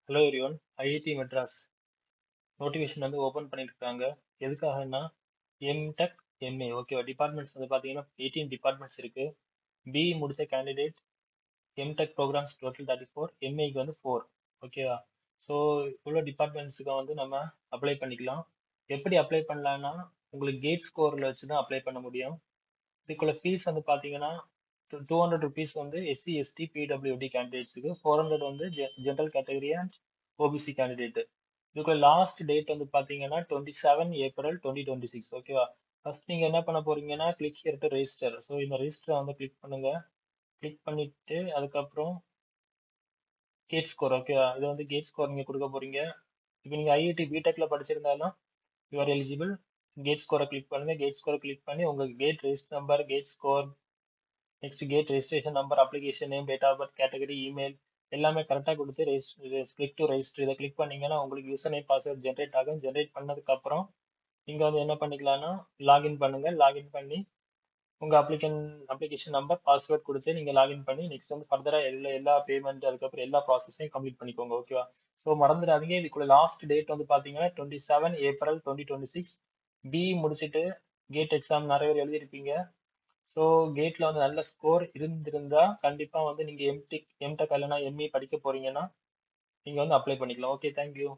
Hello everyone. IIT Madras notification வந்து open பண்ணியிருக்காங்க. எதுக்காகன்னா எம்டெக் எம்ஏ ஓகேவா. டிபார்ட்மெண்ட்ஸ் வந்து பார்த்தீங்கன்னா 18 டிபார்ட்மெண்ட்ஸ் இருக்கு. பிஇ முடிச்ச கேண்டிடேட் எம்டெக் ப்ரோக்ராம்ஸ் டோட்டல் 34, எம்ஏக்கு வந்து 4 ஓகேவா. ஸோ இவ்வளோ டிபார்ட்மெண்ட்ஸுக்கு வந்து நம்ம அப்ளை பண்ணிக்கலாம். எப்படி அப்ளை பண்ணலாம்னா உங்களுக்கு கேட் ஸ்கோரில் வச்சு தான் அப்ளை பண்ண முடியும். இதுக்குள்ள ஃபீஸ் வந்து பார்த்தீங்கன்னா 200 ருபீஸ் வந்து எஸ்சி எஸ்டி பிடபிள்யூடி கேண்டிடேட்ஸுக்கு, 400 வந்து general category and OBC candidate. இதுக்குள்ள லாஸ்ட் டேட் வந்து பாத்தீங்கன்னா 27 ஏப்ரல் 2026 ஓகேவா. ஃபர்ஸ்ட் நீங்க என்ன பண்ண போறீங்கன்னா click here to register. So இந்த ரெஜிஸ்டர் வந்து கிளிக் பண்ணுங்க. கிளிக் பண்ணிட்டு அதுக்கப்புறம் கேட் ஸ்கோர் ஓகேவா. இது வந்து கேட் ஸ்கோர் நீங்க கொடுக்க போறீங்க. இப்போ நீங்க ஐஐடி பிடெக்ல படிச்சிருந்தாலும் யூஆர் எலிஜிபிள். கேட் ஸ்கோரை கிளிக் பண்ணுங்க. கேட் ஸ்கோரை கிளிக் பண்ணி உங்க GATE register number, GATE score, next GATE registration number, application name, date of birth, category, email எல்லாமே கரெக்டாக கொடுத்து கிளிக் டு ரெஜிஸ்டர் இதை கிளிக் பண்ணீங்கன்னா உங்களுக்கு யூசர் நேம் பாஸ்வேர்ட் ஜென்ரேட் ஆகும். ஜென்ரேட் பண்ணதுக்கு அப்புறம் நீங்க வந்து என்ன பண்ணிக்கலாம்னா லாகின் பண்ணுங்க. லாகின் பண்ணி உங்க அப்ளிகேஷன் நம்பர், பாஸ்வேர்ட் கொடுத்து நீங்க லாகின் பண்ணி நெக்ஸ்ட் வந்து ஃபர்தரா எல்லா பேமெண்ட் அதுக்கப்புறம் எல்லா ப்ராசஸையும் கம்ப்ளீட் பண்ணிக்கோங்க ஓகேவா. ஸோ மறந்துடாதீங்க, இதுக்குள்ள லாஸ்ட் டேட் வந்து பாத்தீங்கன்னா 27 ஏப்ரல் 2026. பிஇ முடிச்சுட்டு கேட் எக்ஸாம் நிறைய பேர் எழுதியிருப்பீங்க. ஸோ கேட்ல வந்து நல்ல ஸ்கோர் இருந்திருந்தா கண்டிப்பா வந்து நீங்க எம்டெக் இல்லைன்னா எம்இ படிக்க போறீங்கன்னா நீங்க வந்து அப்ளை பண்ணிக்கலாம். Okay, thank you.